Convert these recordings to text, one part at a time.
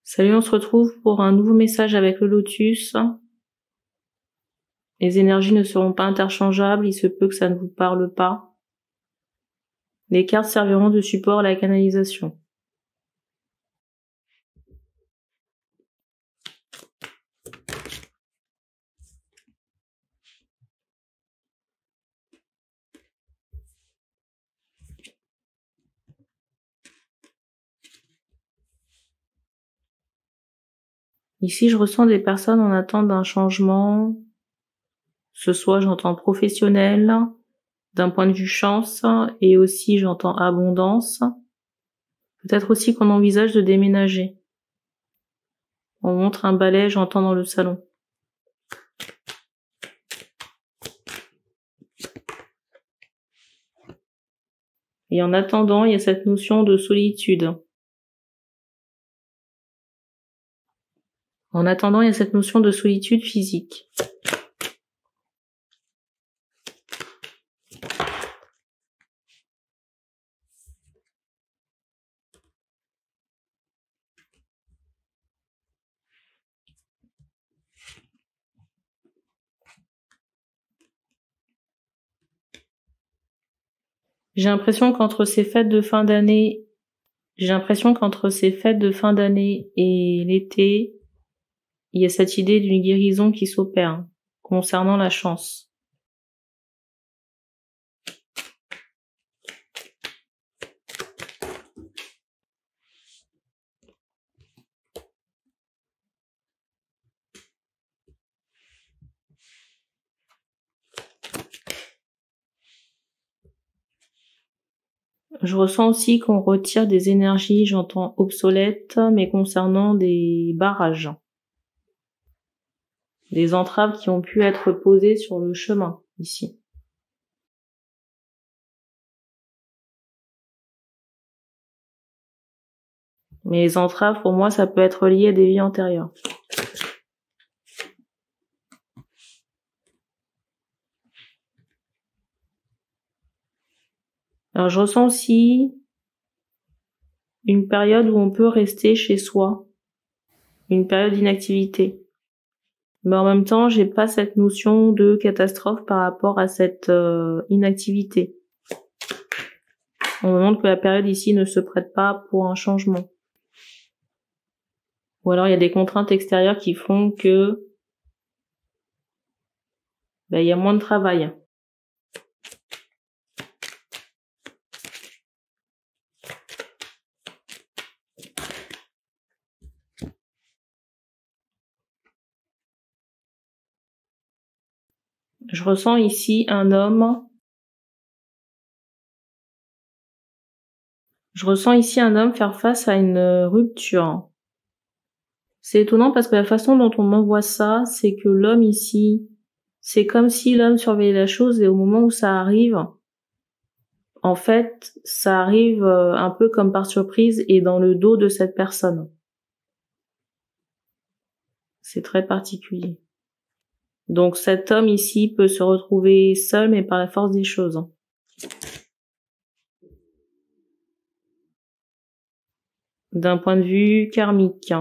Salut, on se retrouve pour un nouveau message avec le lotus. Les énergies ne seront pas interchangeables, il se peut que ça ne vous parle pas. Les cartes serviront de support à la canalisation. Ici, je ressens des personnes en attente d'un changement. Ce soit, j'entends professionnel, d'un point de vue chance, et aussi j'entends abondance. Peut-être aussi qu'on envisage de déménager. On montre un balai, j'entends dans le salon. Et en attendant, il y a cette notion de solitude. En attendant, il y a cette notion de solitude physique. J'ai l'impression qu'entre ces fêtes de fin d'année, et l'été, il y a cette idée d'une guérison qui s'opère concernant la chance. Je ressens aussi qu'on retire des énergies, j'entends obsolètes, mais concernant des barrages. Des entraves qui ont pu être posées sur le chemin, ici. Mais les entraves, pour moi, ça peut être lié à des vies antérieures. Alors, je ressens aussi une période où on peut rester chez soi, une période d'inactivité. Mais en même temps, j'ai pas cette notion de catastrophe par rapport à cette inactivité. On me montre que la période ici ne se prête pas pour un changement. Ou alors il y a des contraintes extérieures qui font que il y a moins de travail. Je ressens ici un homme. Je ressens ici un homme faire face à une rupture. C'est étonnant parce que la façon dont on m'envoie ça, c'est que l'homme ici, c'est comme si l'homme surveillait la chose et au moment où ça arrive, en fait, ça arrive un peu comme par surprise et dans le dos de cette personne. C'est très particulier. Donc cet homme ici peut se retrouver seul, mais par la force des choses. D'un point de vue karmique.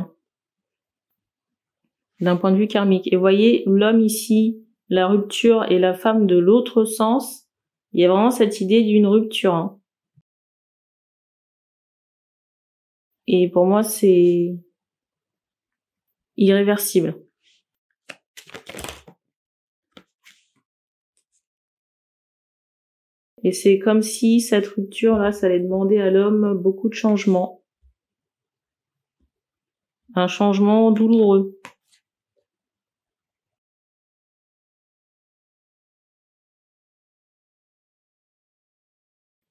D'un point de vue karmique. Et vous voyez, l'homme ici, la rupture, et la femme de l'autre sens, il y a vraiment cette idée d'une rupture. Et pour moi, c'est irréversible. Et c'est comme si cette rupture-là, ça allait demander à l'homme beaucoup de changements. Un changement douloureux.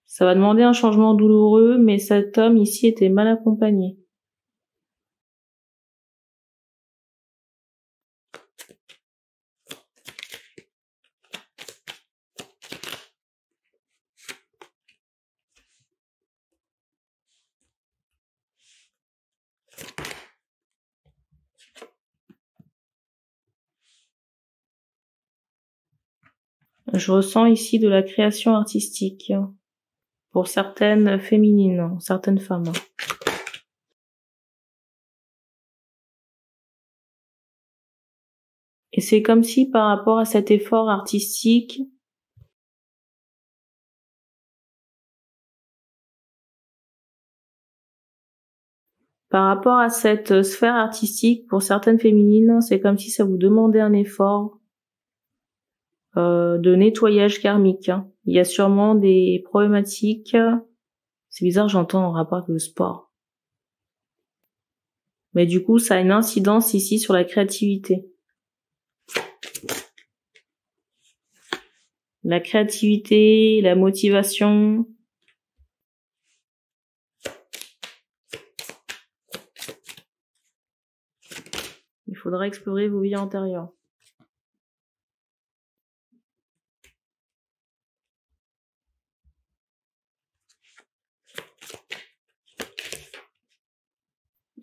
Ça va demander un changement douloureux, mais cet homme ici était mal accompagné. Je ressens ici de la création artistique pour certaines féminines, certaines femmes. Et c'est comme si par rapport à cet effort artistique, par rapport à cette sphère artistique, pour certaines féminines, c'est comme si ça vous demandait un effort de nettoyage karmique. Il y a sûrement des problématiques. C'est bizarre, j'entends en rapport avec le sport. Mais du coup, ça a une incidence ici sur la créativité. La créativité, la motivation. Il faudra explorer vos vies antérieures.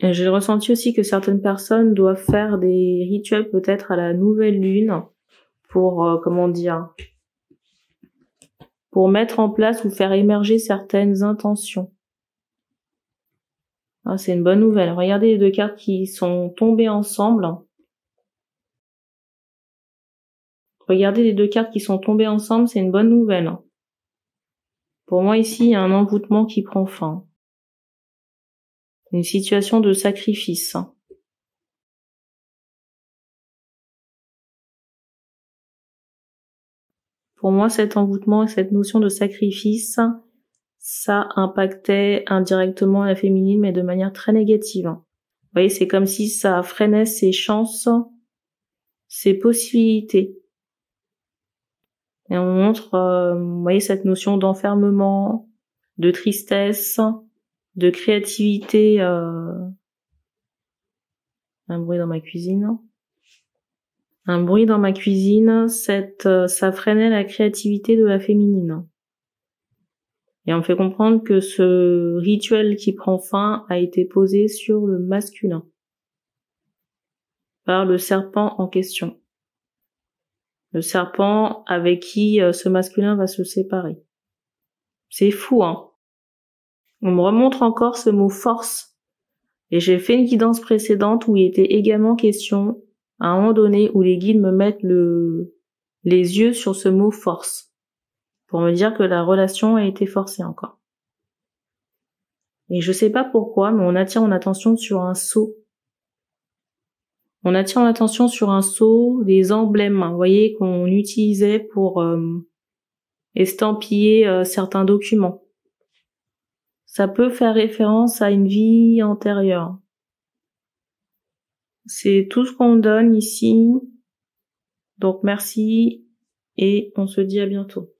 Et j'ai ressenti aussi que certaines personnes doivent faire des rituels peut-être à la nouvelle lune pour, pour mettre en place ou faire émerger certaines intentions. Ah, c'est une bonne nouvelle. Regardez les deux cartes qui sont tombées ensemble. Regardez les deux cartes qui sont tombées ensemble, c'est une bonne nouvelle. Pour moi ici, il y a un envoûtement qui prend fin. Une situation de sacrifice. Pour moi, cet envoûtement et cette notion de sacrifice, ça impactait indirectement la féminine, mais de manière très négative. Vous voyez, c'est comme si ça freinait ses chances, ses possibilités. Et on montre, vous voyez, cette notion d'enfermement, de tristesse, de créativité. Un bruit dans ma cuisine. Un bruit dans ma cuisine, ça freinait la créativité de la féminine. Et on me fait comprendre que ce rituel qui prend fin a été posé sur le masculin par le serpent en question. Le serpent avec qui ce masculin va se séparer. C'est fou, hein. On me remontre encore ce mot force. Et j'ai fait une guidance précédente où il était également question, à un moment donné, où les guides me mettent les yeux sur ce mot force. Pour me dire que la relation a été forcée encore. Et je sais pas pourquoi, mais on attire mon attention sur un sceau. On attire mon attention sur un sceau, des emblèmes, vous voyez, qu'on utilisait pour estampiller certains documents. Ça peut faire référence à une vie antérieure. C'est tout ce qu'on donne ici. Donc merci et on se dit à bientôt.